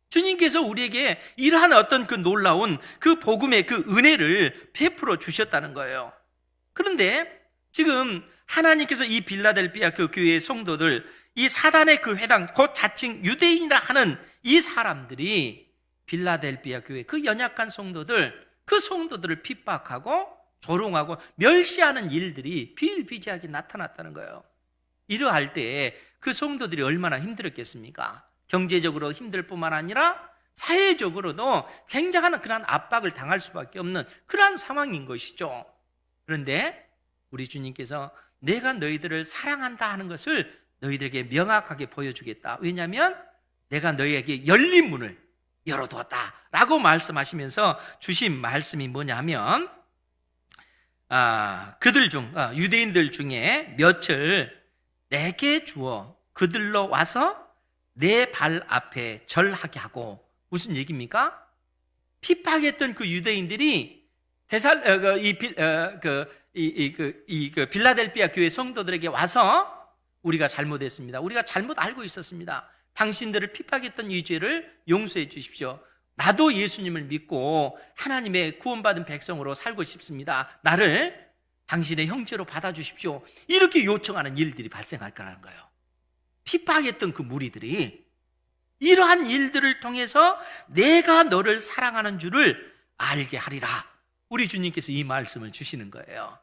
주님께서 우리에게 이러한 어떤 그 놀라운 그 복음의 그 은혜를 베풀어 주셨다는 거예요. 그런데 지금 하나님께서 이 빌라델비아 그 교회의 성도들, 이 사단의 그 회당, 곧 자칭 유대인이라 하는 이 사람들이 빌라델비아 교회 그 연약한 성도들, 그 성도들을 핍박하고 조롱하고 멸시하는 일들이 비일비재하게 나타났다는 거예요. 이러할 때 그 성도들이 얼마나 힘들었겠습니까? 경제적으로 힘들 뿐만 아니라 사회적으로도 굉장한 그런 압박을 당할 수밖에 없는 그러한 상황인 것이죠. 그런데 우리 주님께서 내가 너희들을 사랑한다 하는 것을 너희들에게 명확하게 보여주겠다. 왜냐하면 내가 너희에게 열린 문을 열어두었다 라고 말씀하시면서 주신 말씀이 뭐냐면, 그들 중 유대인들 중에 몇을 내게 주어 그들로 와서 내 발 앞에 절하게 하고. 무슨 얘기입니까? 핍박했던 그 유대인들이 빌라델비아 교회 성도들에게 와서 우리가 잘못했습니다, 우리가 잘못 알고 있었습니다, 당신들을 핍박했던 이 죄를 용서해 주십시오, 나도 예수님을 믿고 하나님의 구원받은 백성으로 살고 싶습니다, 나를 당신의 형제로 받아주십시오, 이렇게 요청하는 일들이 발생할 거라는 거예요. 핍박했던 그 무리들이 이러한 일들을 통해서 내가 너를 사랑하는 줄을 알게 하리라, 우리 주님께서 이 말씀을 주시는 거예요.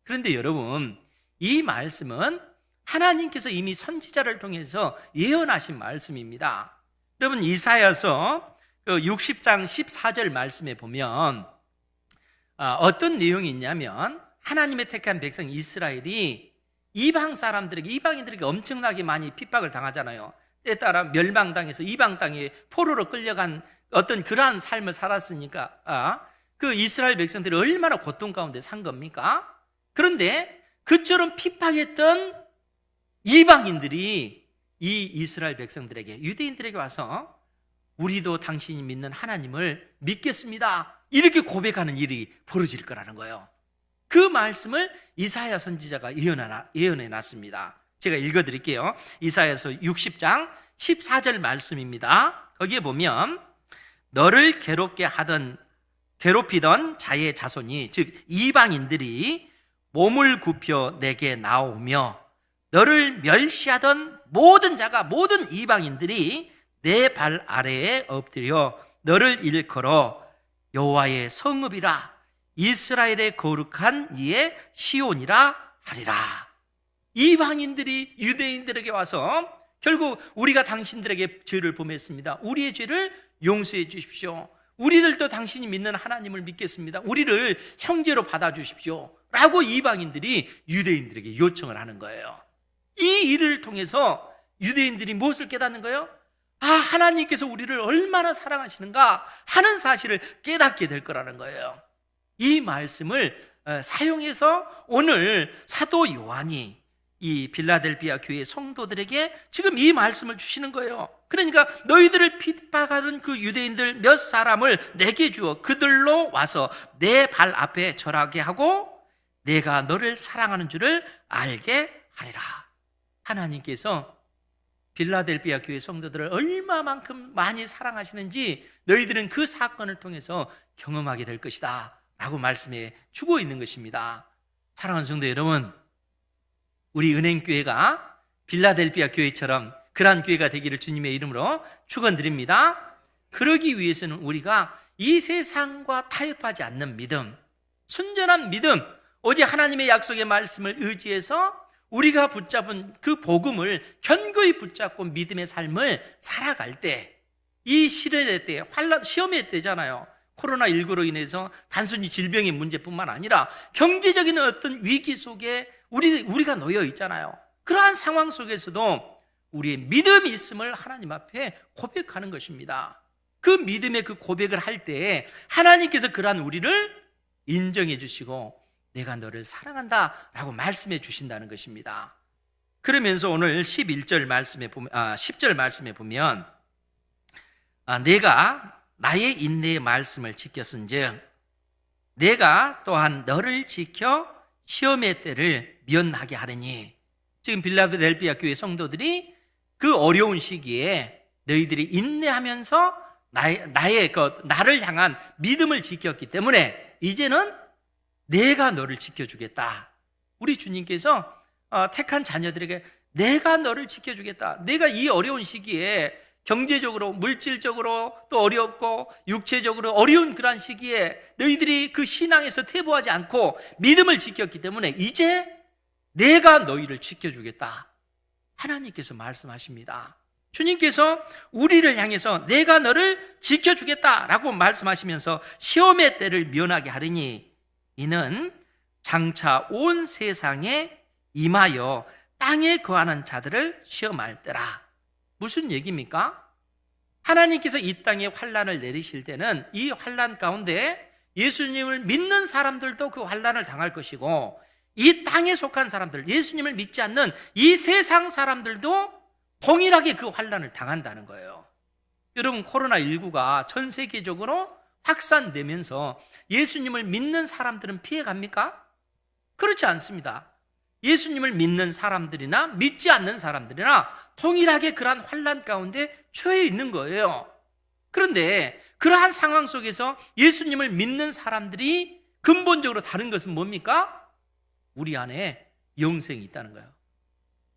그런데 여러분, 이 말씀은 하나님께서 이미 선지자를 통해서 예언하신 말씀입니다. 여러분, 이사야서 60장 14절 말씀에 보면 어떤 내용이 있냐면, 하나님의 택한 백성 이스라엘이 이방 사람들에게, 이방인들에게 엄청나게 많이 핍박을 당하잖아요. 때에 따라 멸망당해서 이방 땅에 포로로 끌려간 어떤 그러한 삶을 살았으니까 그 이스라엘 백성들이 얼마나 고통 가운데 산 겁니까? 그런데 그처럼 핍박했던 이방인들이 이 이스라엘 백성들에게, 유대인들에게 와서 우리도 당신이 믿는 하나님을 믿겠습니다, 이렇게 고백하는 일이 벌어질 거라는 거예요. 그 말씀을 이사야 선지자가 예언해 놨습니다. 제가 읽어드릴게요. 이사야서 60장 14절 말씀입니다. 거기에 보면, 너를 괴롭히던 자의 자손이, 즉 이방인들이 몸을 굽혀 내게 나오며, 너를 멸시하던 모든 자가, 모든 이방인들이 내 발 아래에 엎드려 너를 일컬어 여호와의 성읍이라, 이스라엘의 거룩한 이의 시온이라 하리라. 이방인들이 유대인들에게 와서 결국 우리가 당신들에게 죄를 범했습니다, 우리의 죄를 용서해 주십시오, 우리들도 당신이 믿는 하나님을 믿겠습니다, 우리를 형제로 받아주십시오 라고 이방인들이 유대인들에게 요청을 하는 거예요. 이 일을 통해서 유대인들이 무엇을 깨닫는 거예요? 하나님께서 우리를 얼마나 사랑하시는가 하는 사실을 깨닫게 될 거라는 거예요. 이 말씀을 사용해서 오늘 사도 요한이 이 빌라델비아 교회 성도들에게 지금 이 말씀을 주시는 거예요. 그러니까 너희들을 핍박하는 그 유대인들 몇 사람을 내게 주어 그들로 와서 내 발 앞에 절하게 하고 내가 너를 사랑하는 줄을 알게 하리라. 하나님께서 빌라델비아 교회 성도들을 얼마만큼 많이 사랑하시는지 너희들은 그 사건을 통해서 경험하게 될 것이다 라고 말씀해 주고 있는 것입니다. 사랑하는 성도 여러분, 우리 은행교회가 빌라델비아 교회처럼 그러한 교회가 되기를 주님의 이름으로 축원드립니다. 그러기 위해서는 우리가 이 세상과 타협하지 않는 믿음, 순전한 믿음, 오직 하나님의 약속의 말씀을 의지해서 우리가 붙잡은 그 복음을 견고히 붙잡고 믿음의 삶을 살아갈 때, 이 시련의 때, 시험의 때잖아요. 코로나19로 인해서 단순히 질병의 문제뿐만 아니라 경제적인 어떤 위기 속에 우리가 놓여 있잖아요. 그러한 상황 속에서도 우리의 믿음이 있음을 하나님 앞에 고백하는 것입니다. 그 믿음의 그 고백을 할 때 하나님께서 그러한 우리를 인정해 주시고 내가 너를 사랑한다 라고 말씀해 주신다는 것입니다. 그러면서 오늘 10절 말씀에 보면 내가 나의 인내의 말씀을 지켰은즉 내가 또한 너를 지켜 시험의 때를 면하게 하리니. 지금 빌라델피아 교회 성도들이 그 어려운 시기에 너희들이 인내하면서 나를 향한 믿음을 지켰기 때문에 이제는 내가 너를 지켜주겠다. 우리 주님께서 택한 자녀들에게 내가 너를 지켜주겠다. 내가 이 어려운 시기에 경제적으로, 물질적으로 또 어렵고 육체적으로 어려운 그런 시기에 너희들이 그 신앙에서 퇴보하지 않고 믿음을 지켰기 때문에 이제 내가 너희를 지켜주겠다. 하나님께서 말씀하십니다. 주님께서 우리를 향해서 내가 너를 지켜주겠다라고 말씀하시면서 시험의 때를 면하게 하리니 이는 장차 온 세상에 임하여 땅에 거하는 자들을 시험할 때라. 무슨 얘기입니까? 하나님께서 이 땅에 환난을 내리실 때는 이 환난 가운데 예수님을 믿는 사람들도 그 환난을 당할 것이고 이 땅에 속한 사람들, 예수님을 믿지 않는 이 세상 사람들도 동일하게 그 환난을 당한다는 거예요. 여러분, 코로나19가 전 세계적으로 확산되면서 예수님을 믿는 사람들은 피해갑니까? 그렇지 않습니다. 예수님을 믿는 사람들이나 믿지 않는 사람들이나 동일하게 그러한 환난 가운데 처해 있는 거예요. 그런데 그러한 상황 속에서 예수님을 믿는 사람들이 근본적으로 다른 것은 뭡니까? 우리 안에 영생이 있다는 거예요.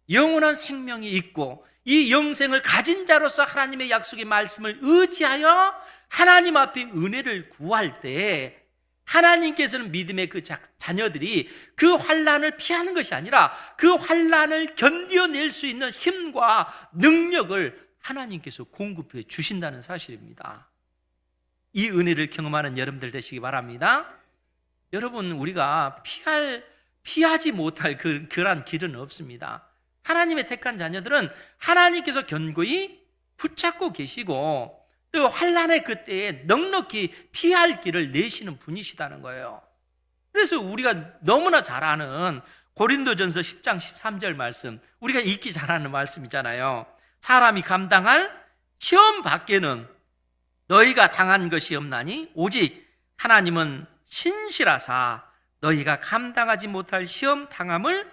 영원한 생명이 있고 이 영생을 가진 자로서 하나님의 약속의 말씀을 의지하여 하나님 앞에 은혜를 구할 때 하나님께서는 믿음의 그 자녀들이 그 환난을 피하는 것이 아니라 그 환난을 견뎌낼 수 있는 힘과 능력을 하나님께서 공급해 주신다는 사실입니다. 이 은혜를 경험하는 여러분들 되시기 바랍니다. 여러분, 우리가 피하지 못할 그러한 길은 없습니다. 하나님의 택한 자녀들은 하나님께서 견고히 붙잡고 계시고 또 환난의 그때에 넉넉히 피할 길을 내시는 분이시다는 거예요. 그래서 우리가 너무나 잘 아는 고린도전서 10장 13절 말씀, 우리가 읽기 잘하는 말씀이잖아요. 사람이 감당할 시험 밖에는 너희가 당한 것이 없나니 오직 하나님은 신실하사 너희가 감당하지 못할 시험 당함을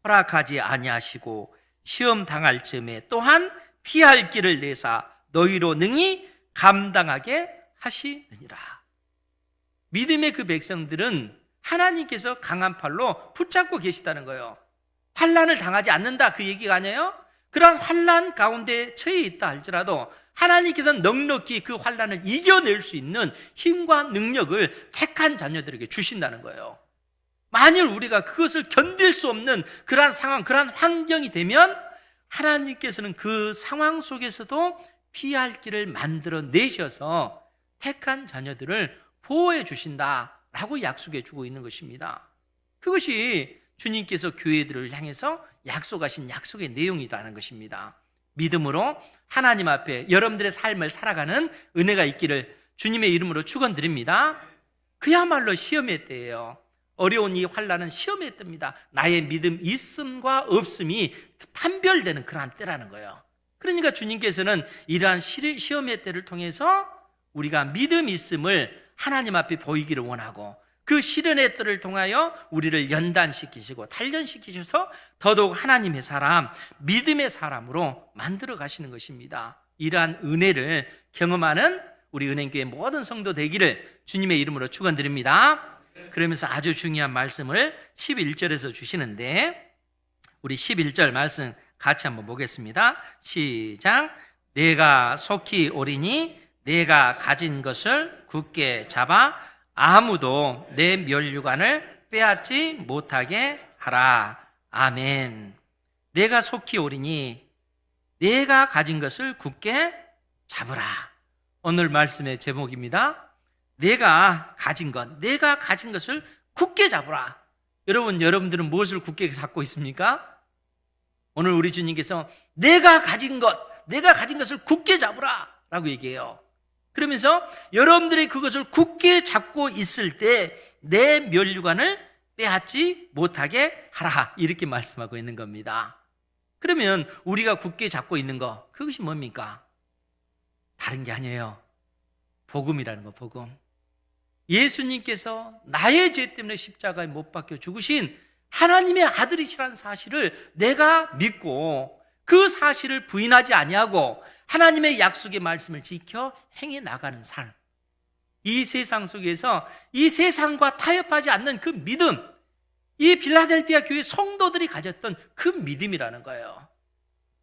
허락하지 아니하시고 시험 당할 즈음에 또한 피할 길을 내사 너희로 능히 감당하게 하시느니라. 믿음의 그 백성들은 하나님께서 강한 팔로 붙잡고 계시다는 거예요. 환난을 당하지 않는다 그 얘기가 아니에요. 그러한 환난 가운데 처해 있다 할지라도 하나님께서는 넉넉히 그 환난을 이겨낼 수 있는 힘과 능력을 택한 자녀들에게 주신다는 거예요. 만일 우리가 그것을 견딜 수 없는 그러한 상황, 그러한 환경이 되면 하나님께서는 그 상황 속에서도 피할 길을 만들어 내셔서 택한 자녀들을 보호해 주신다라고 약속해 주고 있는 것입니다. 그것이 주님께서 교회들을 향해서 약속하신 약속의 내용이라는 것입니다. 믿음으로 하나님 앞에 여러분들의 삶을 살아가는 은혜가 있기를 주님의 이름으로 축원드립니다. 그야말로 시험의 때예요. 어려운 이 환난은 시험의 때입니다. 나의 믿음 있음과 없음이 판별되는 그러한 때라는 거예요. 그러니까 주님께서는 이러한 시험의 때를 통해서 우리가 믿음 있음을 하나님 앞에 보이기를 원하고 그 시련의 때를 통하여 우리를 연단시키시고 단련시키셔서 더더욱 하나님의 사람, 믿음의 사람으로 만들어 가시는 것입니다. 이러한 은혜를 경험하는 우리 은행교회 모든 성도 되기를 주님의 이름으로 축원드립니다. 그러면서 아주 중요한 말씀을 11절에서 주시는데 우리 11절 말씀 같이 한번 보겠습니다. 시작. 내가 속히 오리니 내가 가진 것을 굳게 잡아 아무도 내 면류관을 빼앗지 못하게 하라. 아멘. 내가 속히 오리니 내가 가진 것을 굳게 잡으라. 오늘 말씀의 제목입니다. 내가 가진 것을 굳게 잡으라. 여러분들은 무엇을 굳게 잡고 있습니까? 오늘 우리 주님께서 내가 가진 것을 굳게 잡으라 라고 얘기해요. 그러면서 여러분들이 그것을 굳게 잡고 있을 때 내 면류관을 빼앗지 못하게 하라, 이렇게 말씀하고 있는 겁니다. 그러면 우리가 굳게 잡고 있는 거, 그것이 뭡니까? 다른 게 아니에요. 복음이라는 거, 복음. 예수님께서 나의 죄 때문에 십자가에 못 박혀 죽으신 하나님의 아들이시라는 사실을 내가 믿고 그 사실을 부인하지 아니하고 하나님의 약속의 말씀을 지켜 행해 나가는 삶, 이 세상 속에서 이 세상과 타협하지 않는 그 믿음, 이 빌라델피아 교회 성도들이 가졌던 그 믿음이라는 거예요.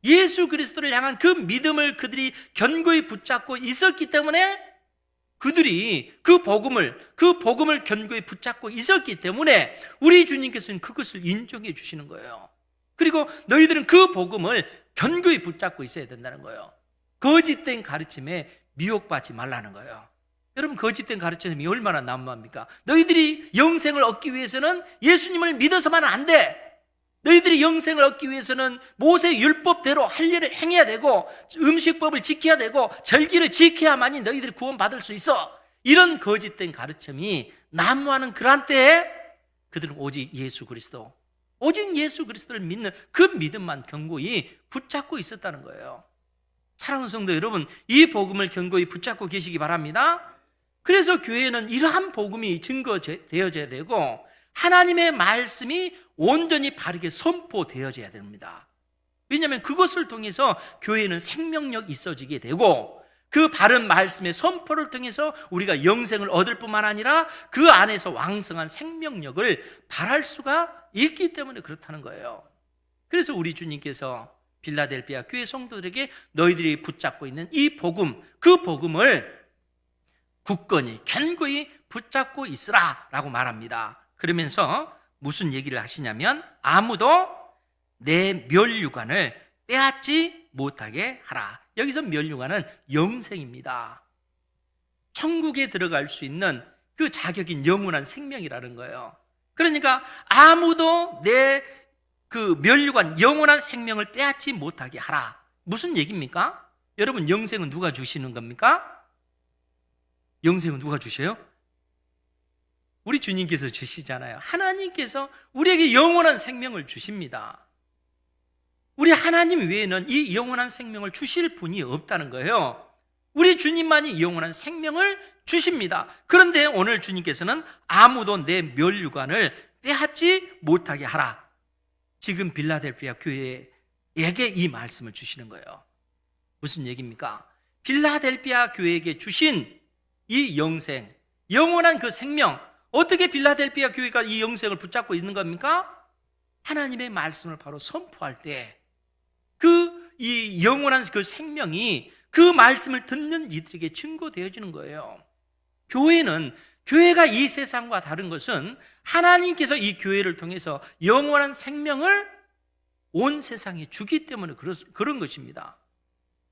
예수 그리스도를 향한 그 믿음을 그들이 견고히 붙잡고 있었기 때문에, 그들이 그 복음을 견고히 붙잡고 있었기 때문에 우리 주님께서는 그것을 인정해 주시는 거예요. 그리고 너희들은 그 복음을 견고히 붙잡고 있어야 된다는 거예요. 거짓된 가르침에 미혹받지 말라는 거예요. 여러분, 거짓된 가르침이 얼마나 난무합니까? 너희들이 영생을 얻기 위해서는 예수님을 믿어서만 안 돼. 너희들이 영생을 얻기 위해서는 모세 율법대로 할 일을 행해야 되고 음식법을 지켜야 되고 절기를 지켜야만이 너희들이 구원받을 수 있어. 이런 거짓된 가르침이 난무하는 그러한 때에 그들은 오직 예수 그리스도를 믿는 그 믿음만 견고히 붙잡고 있었다는 거예요. 사랑하는 성도 여러분, 이 복음을 견고히 붙잡고 계시기 바랍니다. 그래서 교회는 이러한 복음이 증거되어져야 되고 하나님의 말씀이 온전히 바르게 선포되어져야 됩니다. 왜냐하면 그것을 통해서 교회는 생명력이 있어지게 되고 그 바른 말씀의 선포를 통해서 우리가 영생을 얻을 뿐만 아니라 그 안에서 왕성한 생명력을 발할 수가 있기 때문에 그렇다는 거예요. 그래서 우리 주님께서 빌라델피아 교회 성도들에게 너희들이 붙잡고 있는 이 복음, 그 복음을 굳건히 견고히 붙잡고 있으라 라고 말합니다. 그러면서 무슨 얘기를 하시냐면 아무도 내 면류관을 빼앗지 못하게 하라. 여기서 면류관은 영생입니다. 천국에 들어갈 수 있는 그 자격인 영원한 생명이라는 거예요. 그러니까 아무도 내 그 면류관, 영원한 생명을 빼앗지 못하게 하라. 무슨 얘기입니까? 여러분, 영생은 누가 주시는 겁니까? 영생은 누가 주셔요? 우리 주님께서 주시잖아요. 하나님께서 우리에게 영원한 생명을 주십니다. 우리 하나님 외에는 이 영원한 생명을 주실 분이 없다는 거예요. 우리 주님만이 영원한 생명을 주십니다. 그런데 오늘 주님께서는 아무도 내 면류관을 빼앗지 못하게 하라. 지금 빌라델피아 교회에게 이 말씀을 주시는 거예요. 무슨 얘기입니까? 빌라델피아 교회에게 주신 이 영생, 영원한 그 생명, 어떻게 빌라델피아 교회가 이 영생을 붙잡고 있는 겁니까? 하나님의 말씀을 바로 선포할 때 이 영원한 그 생명이 그 말씀을 듣는 이들에게 증거되어지는 거예요. 교회가 이 세상과 다른 것은 하나님께서 이 교회를 통해서 영원한 생명을 온 세상에 주기 때문에 그런 것입니다.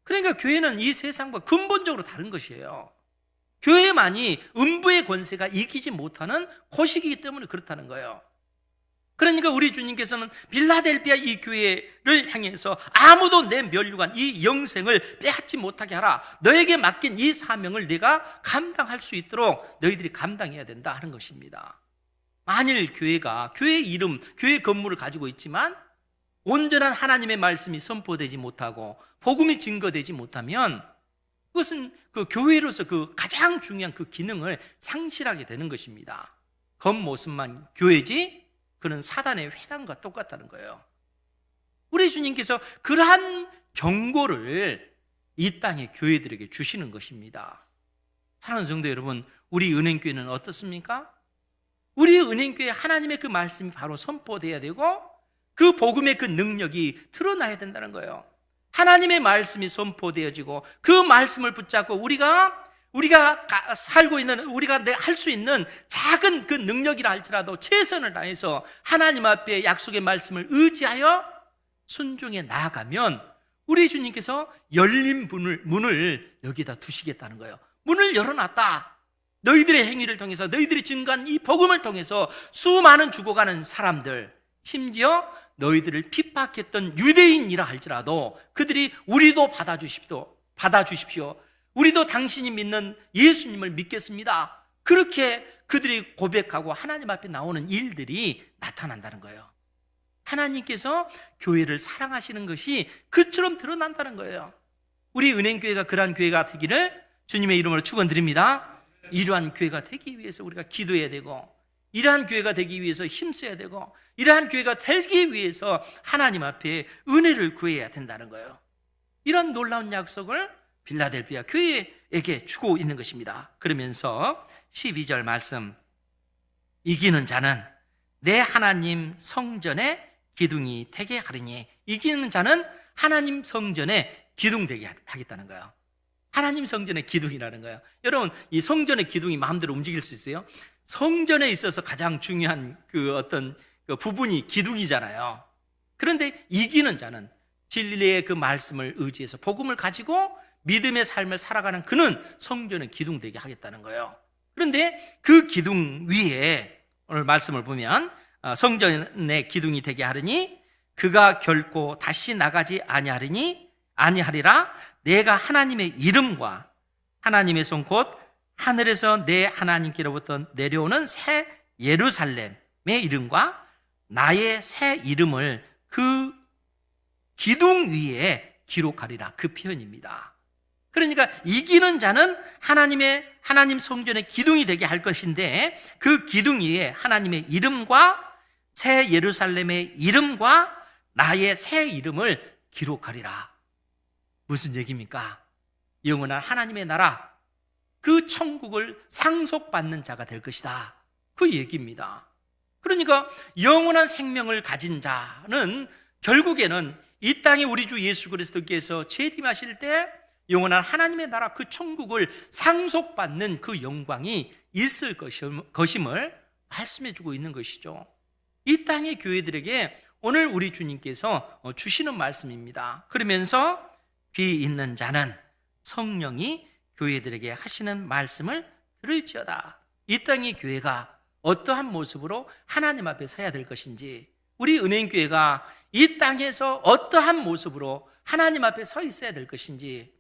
그러니까 교회는 이 세상과 근본적으로 다른 것이에요. 교회만이 음부의 권세가 이기지 못하는 곳이기 때문에 그렇다는 거예요. 그러니까 우리 주님께서는 빌라델피아 이 교회를 향해서 아무도 내 면류관, 이 영생을 빼앗지 못하게 하라. 너에게 맡긴 이 사명을 네가 감당할 수 있도록 너희들이 감당해야 된다 하는 것입니다. 만일 교회가 교회 이름, 교회 건물을 가지고 있지만 온전한 하나님의 말씀이 선포되지 못하고 복음이 증거되지 못하면 그것은 그 교회로서 그 가장 중요한 그 기능을 상실하게 되는 것입니다. 겉모습만 교회지 그는 사단의 회당과 똑같다는 거예요. 우리 주님께서 그러한 경고를 이 땅의 교회들에게 주시는 것입니다. 사랑하는 성도 여러분, 우리 은행교회는 어떻습니까? 우리 은행교회 하나님의 그 말씀이 바로 선포돼야 되고 그 복음의 그 능력이 드러나야 된다는 거예요. 하나님의 말씀이 선포되어지고 그 말씀을 붙잡고 우리가 살고 있는, 우리가 할 수 있는 작은 그 능력이라 할지라도 최선을 다해서 하나님 앞에 약속의 말씀을 의지하여 순종해 나아가면 우리 주님께서 열린 문을 여기다 두시겠다는 거예요. 문을 열어놨다. 너희들의 행위를 통해서, 너희들이 증거한 이 복음을 통해서 수많은 죽어가는 사람들, 심지어 너희들을 핍박했던 유대인이라 할지라도 그들이 우리도 받아주십시오. 우리도 당신이 믿는 예수님을 믿겠습니다. 그렇게 그들이 고백하고 하나님 앞에 나오는 일들이 나타난다는 거예요. 하나님께서 교회를 사랑하시는 것이 그처럼 드러난다는 거예요. 우리 은행교회가 그러한 교회가 되기를 주님의 이름으로 축원드립니다. 이러한 교회가 되기 위해서 우리가 기도해야 되고, 이러한 교회가 되기 위해서 힘써야 되고, 이러한 교회가 되기 위해서 하나님 앞에 은혜를 구해야 된다는 거예요. 이런 놀라운 약속을 빌라델비아 교회에게 주고 있는 것입니다. 그러면서 12절 말씀, 이기는 자는 내 하나님 성전의 기둥이 되게 하리니, 이기는 자는 하나님 성전의 기둥 되게 하겠다는 거예요. 하나님 성전의 기둥이라는 거예요. 여러분, 이 성전의 기둥이 마음대로 움직일 수 있어요? 성전에 있어서 가장 중요한 그 부분이 기둥이잖아요. 그런데 이기는 자는 진리의 그 말씀을 의지해서 복음을 가지고 믿음의 삶을 살아가는 그는 성전의 기둥 되게 하겠다는 거예요. 그런데 그 기둥 위에 오늘 말씀을 보면 성전의 기둥이 되게 하리니 그가 결코 다시 나가지 아니하리라. 내가 하나님의 이름과 하나님의 손 곧 하늘에서 내 하나님께로부터 내려오는 새 예루살렘의 이름과 나의 새 이름을 그 기둥 위에 기록하리라. 그 표현입니다. 그러니까 이기는 자는 하나님 성전의 기둥이 되게 할 것인데, 그 기둥 위에 하나님의 이름과 새 예루살렘의 이름과 나의 새 이름을 기록하리라. 무슨 얘기입니까? 영원한 하나님의 나라, 그 천국을 상속받는 자가 될 것이다. 그 얘기입니다. 그러니까 영원한 생명을 가진 자는 결국에는 이 땅에 우리 주 예수 그리스도께서 재림하실 때 영원한 하나님의 나라, 그 천국을 상속받는 그 영광이 있을 것임을 말씀해 주고 있는 것이죠. 이 땅의 교회들에게 오늘 우리 주님께서 주시는 말씀입니다. 그러면서 귀 있는 자는 성령이 교회들에게 하시는 말씀을 들을지어다. 이 땅의 교회가 어떠한 모습으로 하나님 앞에 서야 될 것인지, 우리 은행교회가 이 땅에서 어떠한 모습으로 하나님 앞에 서 있어야 될 것인지,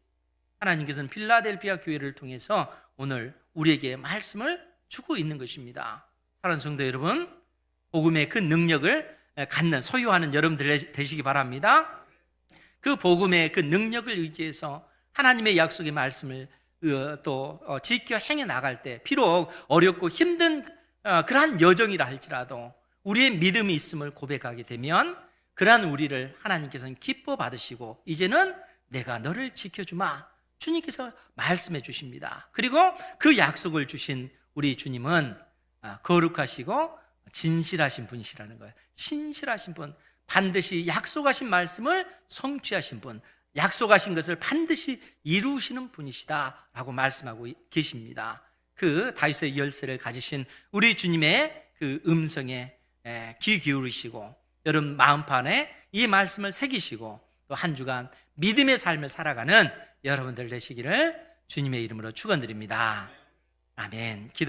하나님께서는 빌라델비아 교회를 통해서 오늘 우리에게 말씀을 주고 있는 것입니다. 사랑하는 성도 여러분, 복음의 그 능력을 갖는, 소유하는 여러분들 되시기 바랍니다. 그 복음의 그 능력을 의지해서 하나님의 약속의 말씀을 또 지켜 행해 나갈 때, 비록 어렵고 힘든 그러한 여정이라 할지라도 우리의 믿음이 있음을 고백하게 되면 그러한 우리를 하나님께서는 기뻐 받으시고, 이제는 내가 너를 지켜주마, 주님께서 말씀해 주십니다. 그리고 그 약속을 주신 우리 주님은 거룩하시고 진실하신 분이시라는 거예요. 신실하신 분, 반드시 약속하신 말씀을 성취하신 분, 약속하신 것을 반드시 이루시는 분이시다라고 말씀하고 계십니다. 그 다윗의 열쇠를 가지신 우리 주님의 그 음성에 귀 기울이시고, 여러분 마음판에 이 말씀을 새기시고, 또 한 주간 믿음의 삶을 살아가는 여러분들 되시기를 주님의 이름으로 축원드립니다. 아멘. 기도.